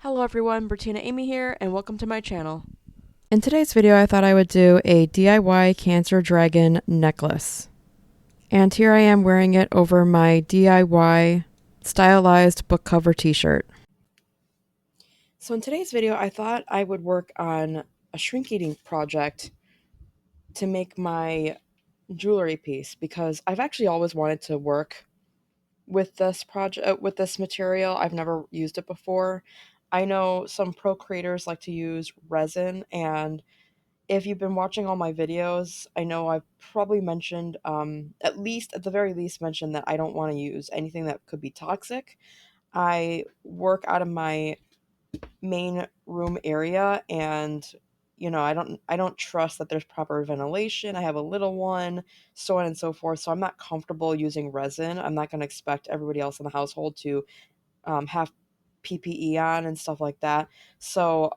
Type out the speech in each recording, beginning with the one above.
Hello everyone, Bertina Amy here, and welcome to my channel. In today's video, I thought I would do a DIY Cancer Dragon necklace. And here I am wearing it over my DIY stylized book cover t-shirt. So in today's video, I thought I would work on a Shrinky project to make my jewelry piece because I've actually always wanted to work with this project with this material. I've never used it before. I know some pro creators like to use resin, and if you've been watching all my videos, I know I've probably mentioned at the very least mentioned that I don't want to use anything that could be toxic. I work out of my main room area, and I don't trust that there's proper ventilation. I have a little one, so on and so forth. So I'm not comfortable using resin. I'm not going to expect everybody else in the household to have PPE on and stuff like that. So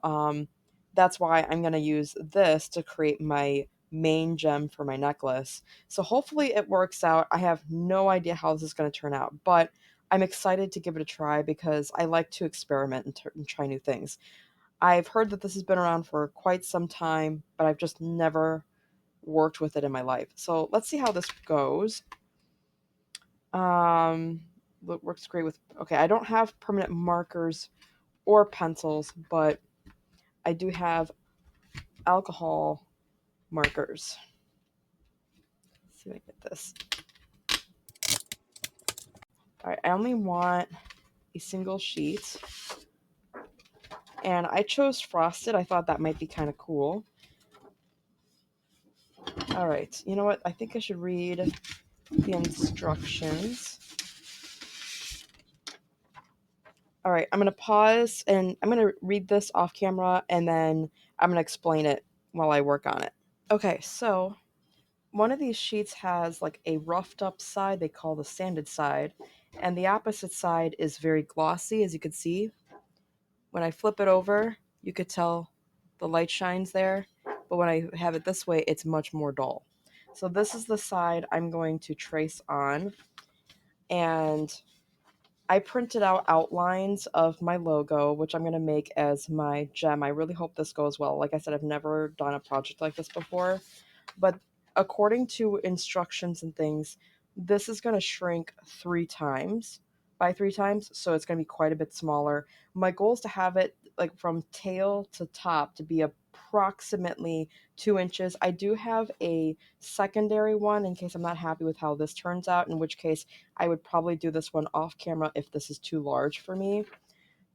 that's why I'm going to use this to create my main gem for my necklace. So hopefully it works out. I have no idea how this is going to turn out, but I'm excited to give it a try because I like to experiment and try new things. I've heard that this has been around for quite some time, but I've just never worked with it in my life. So let's see how this goes. Works great with, okay, I don't have permanent markers or pencils, but I do have alcohol markers. Let's see if I get this. All right, I only want a single sheet, and I chose frosted. I thought that might be kind of cool. All right, you know what? I think I should read the instructions. All right, I'm going to pause and I'm going to read this off camera, and then I'm going to explain it while I work on it. Okay, so one of these sheets has like a roughed up side they call the sanded side, and the opposite side is very glossy, as you can see. When I flip it over, you could tell the light shines there, but when I have it this way, it's much more dull. So this is the side I'm going to trace on, and I printed out outlines of my logo, which I'm going to make as my gem. I really hope this goes well. Like I said, I've never done a project like this before, but according to instructions and things, this is going to shrink 3 times by 3 times, so it's going to be quite a bit smaller. My goal is to have it like from tail to top to be approximately 2 inches. I do have a secondary one in case I'm not happy with how this turns out, in which case I would probably do this one off camera if this is too large for me.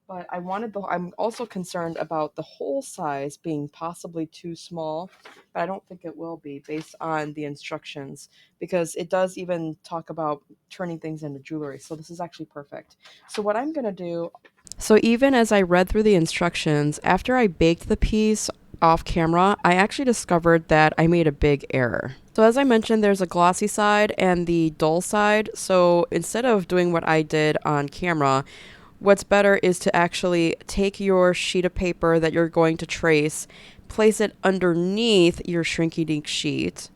But I'm also concerned about the hole size being possibly too small, but I don't think it will be based on the instructions, because it does even talk about turning things into jewelry. So this is actually perfect. So what I'm going to do, so even as I read through the instructions, after I baked the piece off camera, I actually discovered that I made a big error. So as I mentioned, there's a glossy side and the dull side. So instead of doing what I did on camera, what's better is to actually take your sheet of paper that you're going to trace, place it underneath your Shrinky Dink sheet,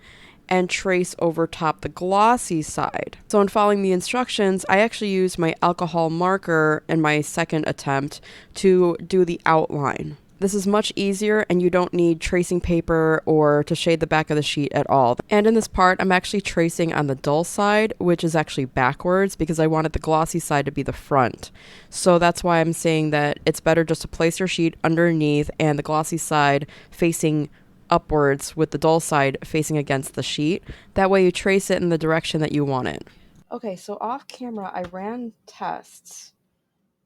and trace over top the glossy side. So in following the instructions, I actually used my alcohol marker in my second attempt to do the outline. This is much easier, and you don't need tracing paper or to shade the back of the sheet at all. And in this part, I'm actually tracing on the dull side, which is actually backwards because I wanted the glossy side to be the front. So that's why I'm saying that it's better just to place your sheet underneath and the glossy side facing upwards with the dull side facing against the sheet. That way you trace it in the direction that you want it. Okay, so off camera, I ran tests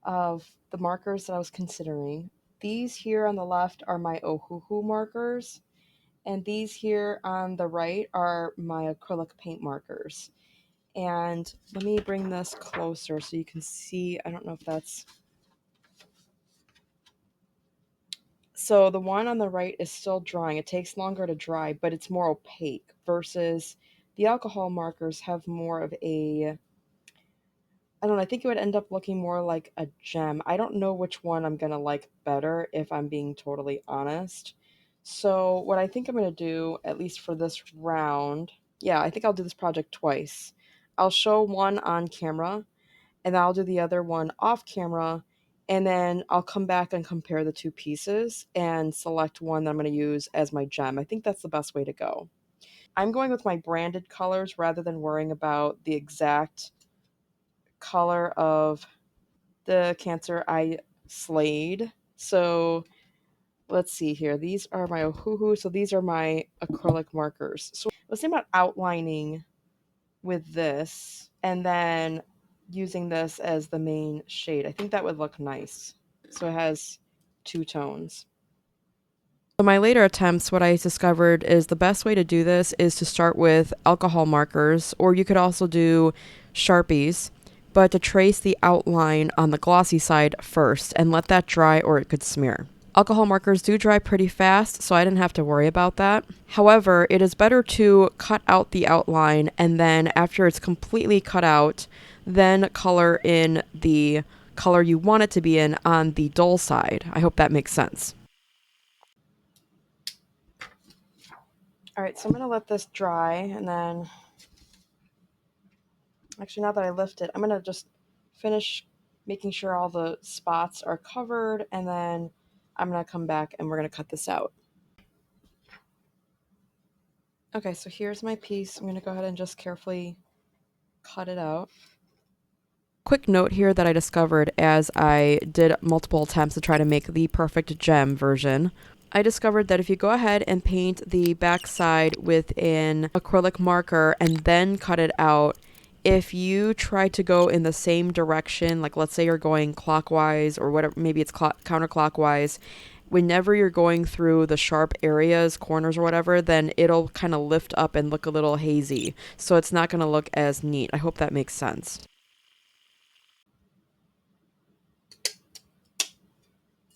of the markers that I was considering. These here on the left are my Ohuhu markers, and these here on the right are my acrylic paint markers. And let me bring this closer so you can see. I don't know if that's... So the one on the right is still drying. It takes longer to dry, but it's more opaque versus the alcohol markers have more of a... I don't know, I think it would end up looking more like a gem. I don't know which one I'm going to like better, if I'm being totally honest. So what I think I'm going to do, at least for this round, yeah, I think I'll do this project twice. I'll show one on camera, and I'll do the other one off camera, And then I'll come back and compare the two pieces and select one that I'm going to use as my gem. I think that's the best way to go. I'm going with my branded colors rather than worrying about the exact color of the Cancer I slayed. So let's see here. These are my Ohuhu. So these are my acrylic markers. So let's think about outlining with this and then using this as the main shade. I think that would look nice. So it has two tones. So my later attempts, what I discovered is the best way to do this is to start with alcohol markers, or you could also do Sharpies, but to trace the outline on the glossy side first and let that dry or it could smear. Alcohol markers do dry pretty fast, so I didn't have to worry about that. However, it is better to cut out the outline and then after it's completely cut out, then color in the color you want it to be in on the dull side. I hope that makes sense. All right, so I'm going to let this dry, and then, actually, now that I lift it, I'm going to just finish making sure all the spots are covered, and then I'm going to come back and we're going to cut this out. Okay, so here's my piece. I'm going to go ahead and just carefully cut it out. Quick note here that I discovered as I did multiple attempts to try to make the perfect gem version. I discovered that if you go ahead and paint the back side with an acrylic marker and then cut it out, if you try to go in the same direction, like let's say you're going clockwise or whatever, maybe it's counterclockwise, whenever you're going through the sharp areas, corners or whatever, then it'll kind of lift up and look a little hazy. So it's not going to look as neat. I hope that makes sense.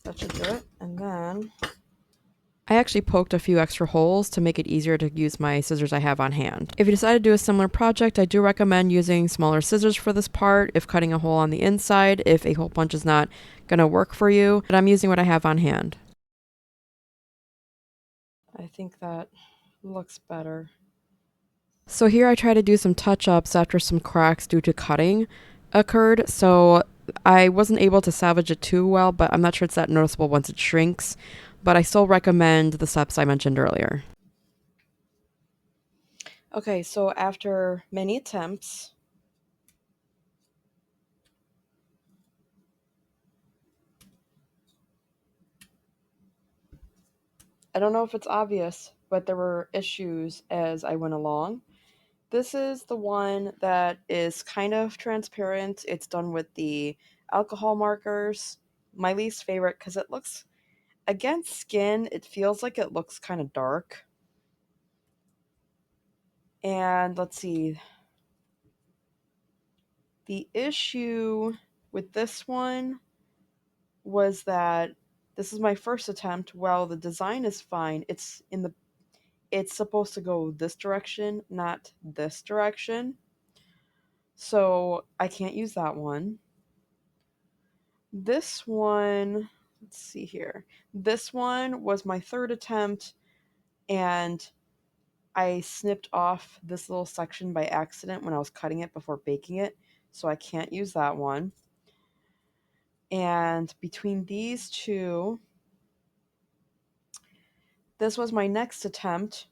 That should do it. And then I actually poked a few extra holes to make it easier to use my scissors I have on hand. If you decide to do a similar project, I do recommend using smaller scissors for this part if cutting a hole on the inside, if a hole punch is not going to work for you, but I'm using what I have on hand. I think that looks better. So here I try to do some touch-ups after some cracks due to cutting occurred, so I wasn't able to salvage it too well, but I'm not sure it's that noticeable once it shrinks, but I still recommend the steps I mentioned earlier. Okay, so after many attempts, I don't know if it's obvious, but there were issues as I went along. This is the one that is kind of transparent. It's done with the alcohol markers. My least favorite because it looks, against skin, it feels like it looks kind of dark. And let's see, the issue with this one was that this is my first attempt. Well, the design is fine. It's supposed to go this direction, not this direction. So I can't use that one. This one, let's see here. This one was my third attempt, and I snipped off this little section by accident when I was cutting it before baking it, so I can't use that one. And between these two, this was my next attempt,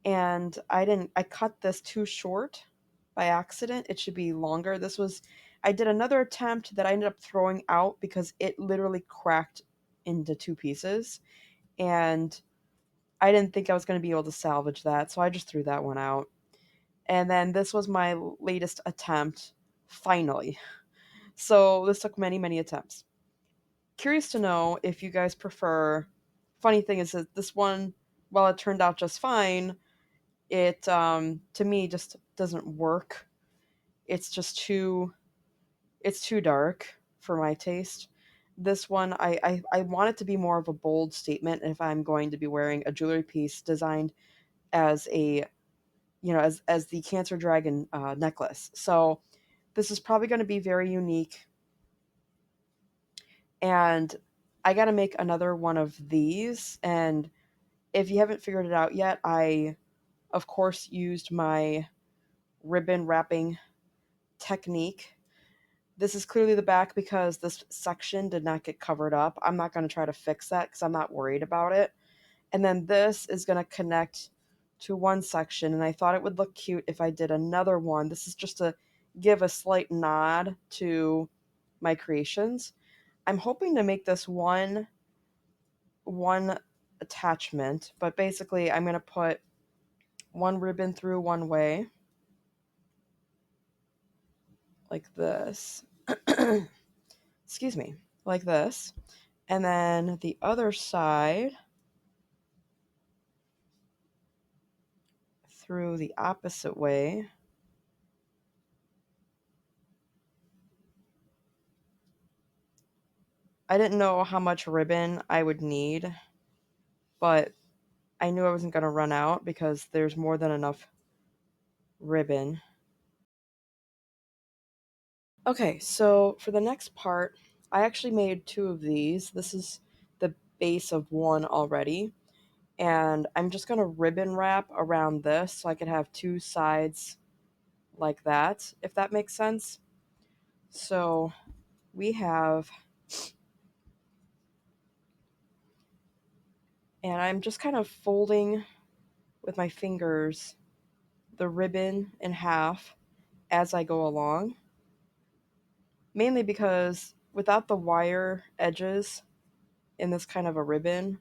and I cut this too short by accident. It should be longer. I did another attempt that I ended up throwing out because it literally cracked into two pieces, and I didn't think I was going to be able to salvage that, so I just threw that one out. And then this was my latest attempt, finally. So this took many, many attempts. Curious to know if you guys prefer. Funny thing is that this one, while it turned out just fine, it to me just doesn't work. It's just too dark for my taste. This one, I want it to be more of a bold statement if I'm going to be wearing a jewelry piece designed as a, as the Cancer Dragon necklace. So this is probably going to be very unique, and I got to make another one of these. And if you haven't figured it out yet, I of course used my ribbon wrapping technique This is clearly the back because this section did not get covered up. I'm not going to try to fix that because I'm not worried about it. And then this is going to connect to one section, and I thought it would look cute if I did another one. This is just to give a slight nod to my creations. I'm hoping to make this one attachment, but basically I'm going to put one ribbon through one way like this. Excuse me, like this. And then the other side through the opposite way. I didn't know how much ribbon I would need, but I knew I wasn't going to run out because there's more than enough ribbon. Okay, so for the next part, I actually made two of these. This is the base of one already, and I'm just going to ribbon wrap around this so I could have two sides like that, if that makes sense. So we have, and I'm just kind of folding with my fingers the ribbon in half as I go along, mainly because without the wire edges in this kind of a ribbon,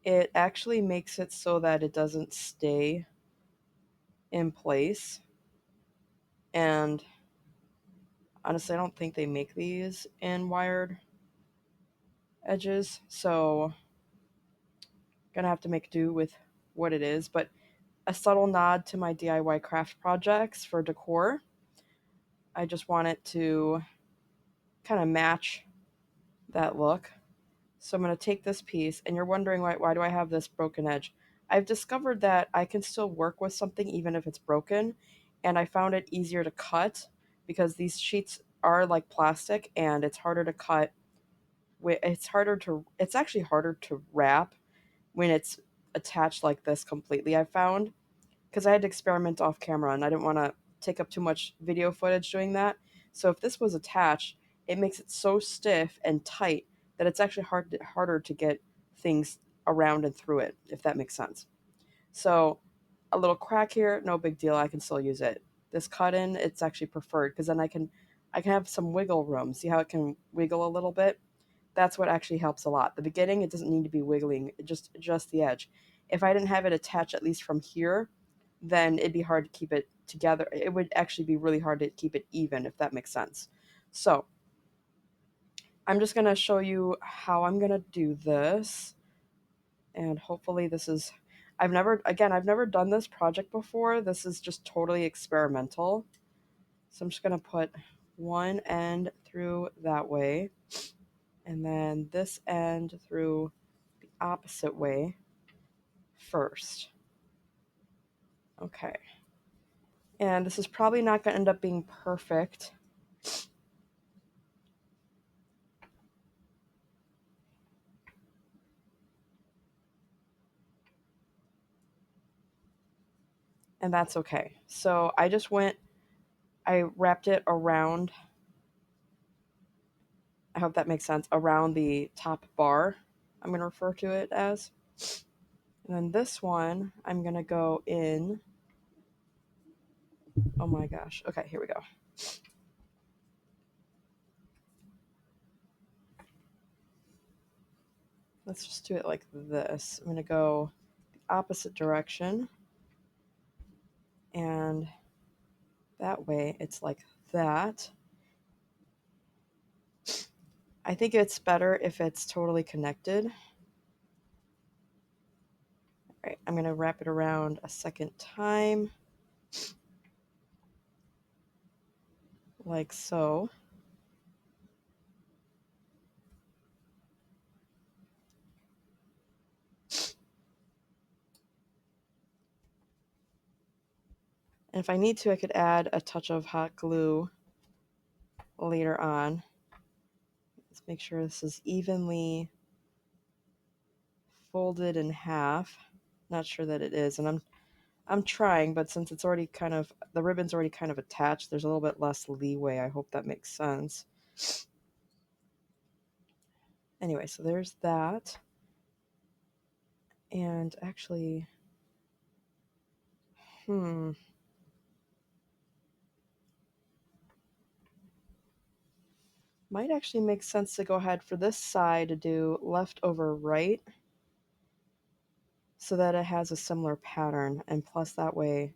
it actually makes it so that it doesn't stay in place. And honestly, I don't think they make these in wired edges, so gonna have to make do with what it is. But a subtle nod to my DIY craft projects for decor. I just want it to kind of match that look. So I'm going to take this piece, and you're wondering why do I have this broken edge? I've discovered that I can still work with something even if it's broken, and I found it easier to cut because these sheets are like plastic and it's harder to cut. It's actually harder to wrap when it's attached like this completely, I found, because I had to experiment off camera and I didn't want to take up too much video footage doing that. So if this was attached, it makes it so stiff and tight that it's actually harder to get things around and through it, if that makes sense. So a little crack here, no big deal. I can still use it. This cut in, it's actually preferred because then I can have some wiggle room. See how it can wiggle a little bit? That's what actually helps a lot. The beginning, it doesn't need to be wiggling, just the edge. If I didn't have it attached at least from here, then it'd be hard to keep it together. It would actually be really hard to keep it even, if that makes sense. So I'm just going to show you how I'm going to do this. And hopefully this is, I've never done this project before. This is just totally experimental. So I'm just going to put one end through that way, and then this end through the opposite way first. Okay. And this is probably not going to end up being perfect. And that's okay. So I wrapped it around, I hope that makes sense, around the top bar, I'm going to refer to it as. And then this one, I'm going to go in. Oh my gosh. Okay, here we go. Let's just do it like this. I'm going to go the opposite direction. And that way it's like that. I think it's better if it's totally connected. All right, I'm going to wrap it around a second time, like so. And if I need to, I could add a touch of hot glue later on. Let's make sure this is evenly folded in half. Not sure that it is, and I'm trying, but since it's already kind of, the ribbon's already kind of attached, there's a little bit less leeway. I hope that makes sense. Anyway, so there's that. And actually, might actually make sense to go ahead for this side to do left over right so that it has a similar pattern, and plus that way.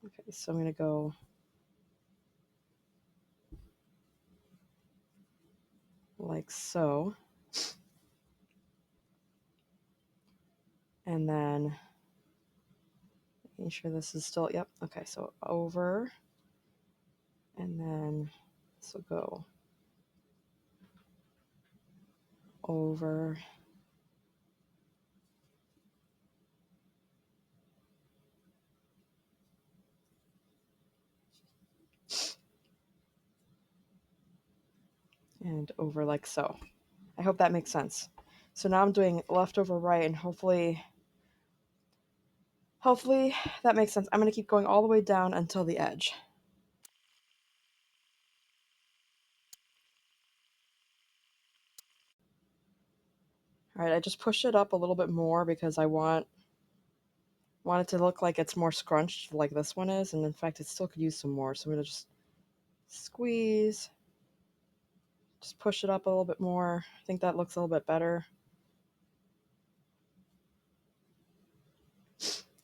Okay, so I'm going to go like so. And then making sure this is still, yep, okay, so over, and then this will go over, and over like so. I hope that makes sense. So now I'm doing left over right, and hopefully that makes sense. I'm going to keep going all the way down until the edge. All right, I just pushed it up a little bit more because I want it to look like it's more scrunched like this one is, and in fact it still could use some more. So I'm going to just squeeze, just push it up a little bit more. I think that looks a little bit better.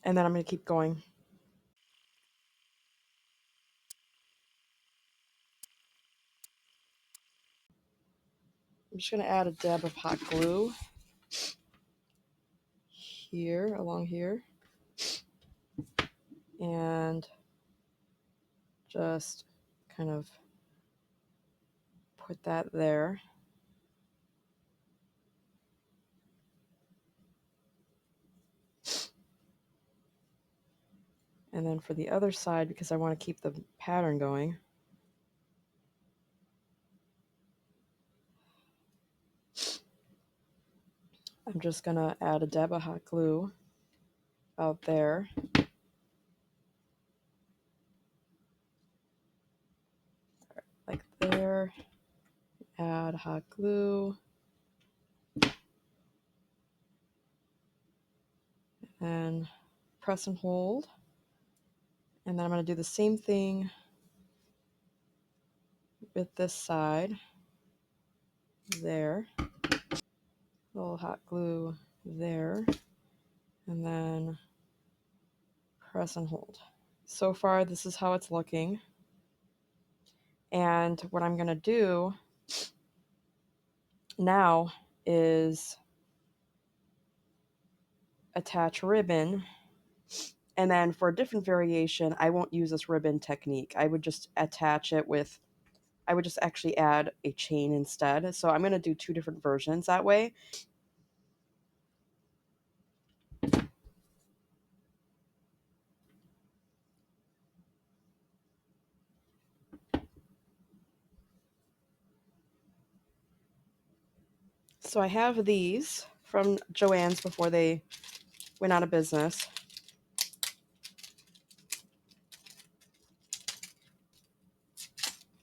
And then I'm going to keep going. I'm just going to add a dab of hot glue here, along here, and just kind of put that there. And then for the other side, because I want to keep the pattern going, I'm just going to add a dab of hot glue out there. Like there. Add hot glue. And press and hold. And then I'm going to do the same thing with this side. There. A little hot glue there. And then press and hold. So far, this is how it's looking. And what I'm going to do now is attach ribbon. And then for a different variation, I won't use this ribbon technique. I would just attach it with, I would just actually add a chain instead. So I'm going to do two different versions that way. So I have these from Joann's before they went out of business.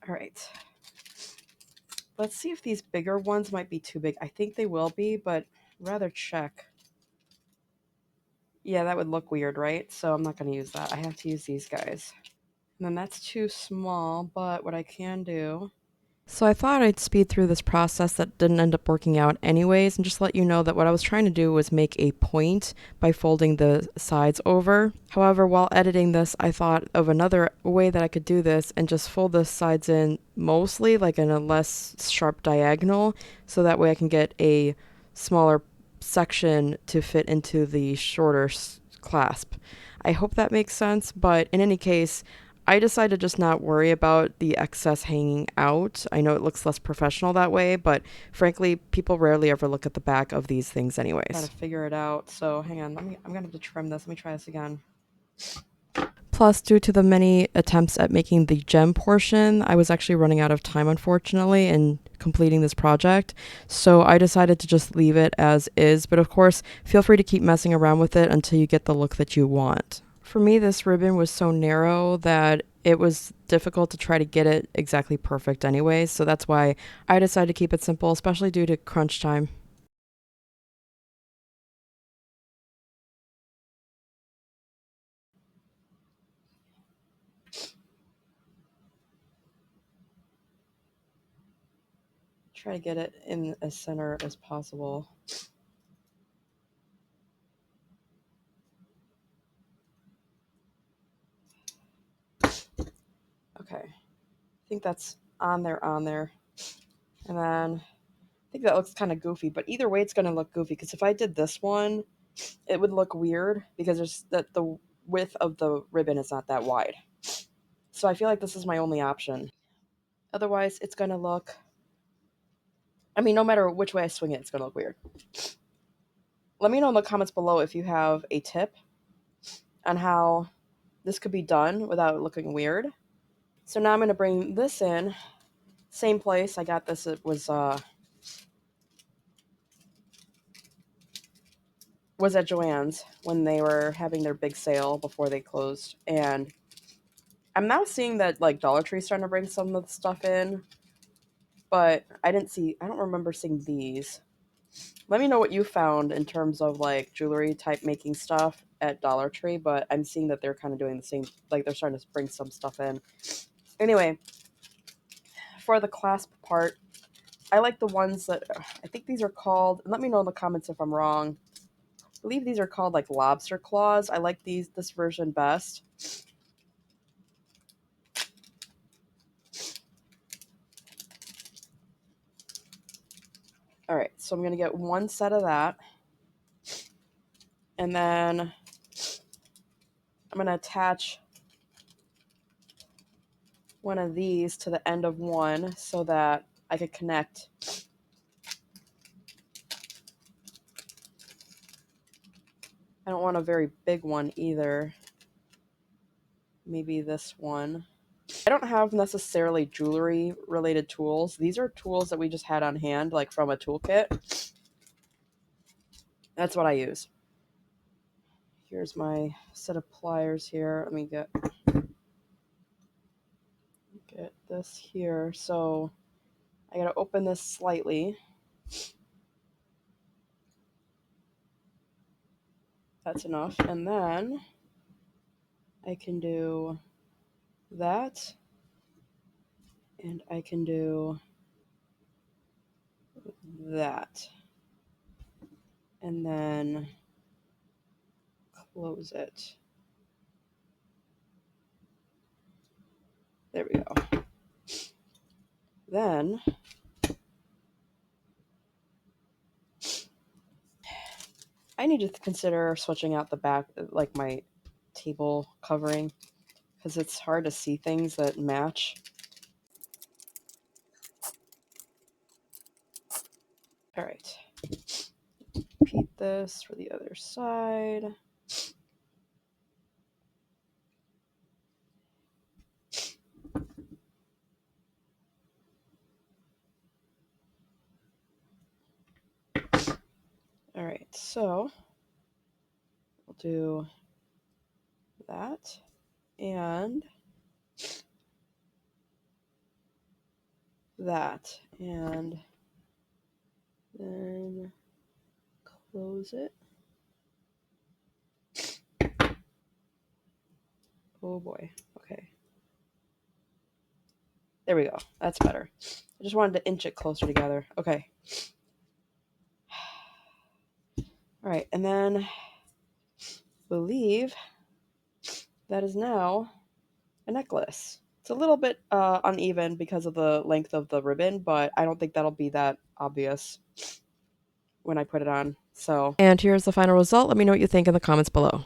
All right. Let's see if these bigger ones might be too big. I think they will be, but I'd rather check. Yeah, that would look weird, right? So I'm not going to use that. I have to use these guys. And then that's too small, but what I can do. So I thought I'd speed through this process that didn't end up working out anyways, and just let you know that what I was trying to do was make a point by folding the sides over. However, while editing this, I thought of another way that I could do this and just fold the sides in mostly like in a less sharp diagonal, so that way I can get a smaller section to fit into the shorter clasp. I hope that makes sense, but in any case, I decided to just not worry about the excess hanging out. I know it looks less professional that way, but frankly, people rarely ever look at the back of these things anyways. Gotta figure it out. So hang on, I'm gonna have to trim this. Let me try this again. Plus, due to the many attempts at making the gem portion, I was actually running out of time, unfortunately, in completing this project. So I decided to just leave it as is. But of course, feel free to keep messing around with it until you get the look that you want. For me, this ribbon was so narrow that it was difficult to try to get it exactly perfect anyways. So that's why I decided to keep it simple, especially due to crunch time. Try to get it in as center as possible. Okay, I think that's on there. And then I think that looks kind of goofy, but either way it's going to look goofy because if I did this one, it would look weird because there's the width of the ribbon is not that wide. So I feel like this is my only option. Otherwise, it's going to look, I mean, no matter which way I swing it, it's going to look weird. Let me know in the comments below if you have a tip on how this could be done without it looking weird. So now I'm going to bring this in. Same place. I got this. It was at Joann's when they were having their big sale before they closed. And I'm now seeing that like Dollar Tree's starting to bring some of the stuff in. But I don't remember seeing these. Let me know what you found in terms of like jewelry type making stuff at Dollar Tree, but I'm seeing that they're kind of doing the same, like they're starting to bring some stuff in. Anyway, for the clasp part, I like the ones that, I think these are called, let me know in the comments if I'm wrong. I believe these are called like lobster claws. I like this version best. All right, so I'm going to get one set of that. And then I'm going to attach one of these to the end of one so that I could connect. I don't want a very big one either. Maybe this one. I don't have necessarily jewelry related tools. These are tools that we just had on hand, like from a toolkit. That's what I use. Here's my set of pliers here. Let me get this here. So I gotta open this slightly. That's enough. And then I can do that. And I can do that. And then close it. There we go. Then I need to consider switching out the back, like my table covering, because it's hard to see things that match. All right. Repeat this for the other side. All right, so we'll do that and that, and then close it. Oh boy, okay. There we go, that's better. I just wanted to inch it closer together. Okay. All right, and then I believe that is now a necklace. It's a little bit uneven because of the length of the ribbon, but I don't think that'll be that obvious when I put it on. So, and here's the final result. Let me know what you think in the comments below.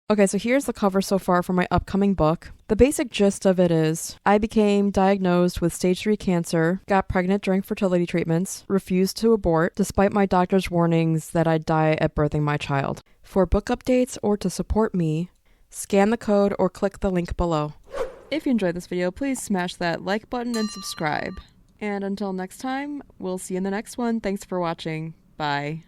Okay, so here's the cover so far for my upcoming book. The basic gist of it is, I became diagnosed with stage 3 cancer, got pregnant during fertility treatments, refused to abort, despite my doctor's warnings that I'd die at birthing my child. For book updates or to support me, Scan the code or click the link below. If you enjoyed this video, please smash that like button and subscribe. And until next time, we'll see you in the next one. Thanks for watching. Bye.